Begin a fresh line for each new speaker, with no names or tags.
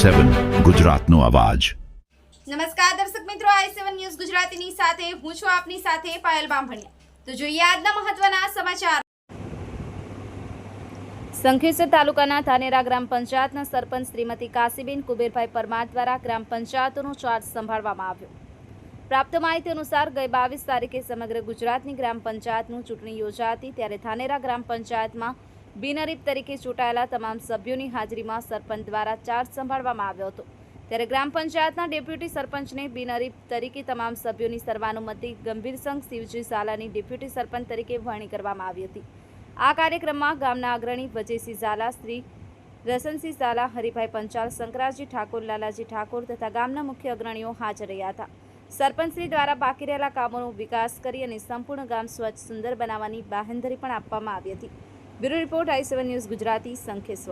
i7 ગુજરાતનો અવાજ।
નમસ્કાર દર્શક મિત્રો, i7 ન્યૂઝ ગુજરાતીની સાથે હું છું આપની સાથે પાયલ બામભણિયા। તો જોઈએ આજના મહત્વના સમાચાર। સંખેશ્વર તાલુકાના ધાનેરા ગ્રામ પંચાયતના સરપંચ શ્રીમતી કાશીબેન કુબેરભાઈ પરમાર દ્વારા ગ્રામ પંચાયતનો ચાર્જ સંભાળવામાં આવ્યો। પ્રાપ્ત માહિતી અનુસાર ગઈ 22 તારીખે સમગ્ર ગુજરાતની ગ્રામ પંચાયતનું ચૂંટણી યોજાતી, ત્યારે ધાનેરા ગ્રામ પંચાયતમાં બિનહરીફ તરીકે ચૂંટાયેલા તમામ સભ્યોની હાજરીમાં સરપંચ દ્વારા ચાર્જ સંભાળવામાં આવ્યો હતો। ત્યારે ગ્રામ પંચાયતના ડેપ્યુટી સરપંચને બિનહરીફ તરીકે તમામ સભ્યોની સર્વાનુમતે ગંભીરસંઘ શિવજી ઝાલાની ડેપ્યુટી સરપંચ તરીકે વરણી કરવામાં આવી હતી। આ કાર્યક્રમમાં ગામના અગ્રણી વજયસિંહ ઝાલા, શ્રી રસનસિંહ ઝાલા, હરિભાઈ પંચાલ, શંકરાજી ઠાકોર, લાલાજી ઠાકોર તથા ગામના મુખ્ય અગ્રણીઓ હાજર રહ્યા હતા। સરપંચશ્રી દ્વારા બાકી રહેલા કામોનો વિકાસ કરી અને સંપૂર્ણ ગામ સ્વચ્છ સુંદર બનાવવાની બાહેંધરી પણ આપવામાં આવી હતી। Bureau report i7 news Gujarati, Shankheshwar.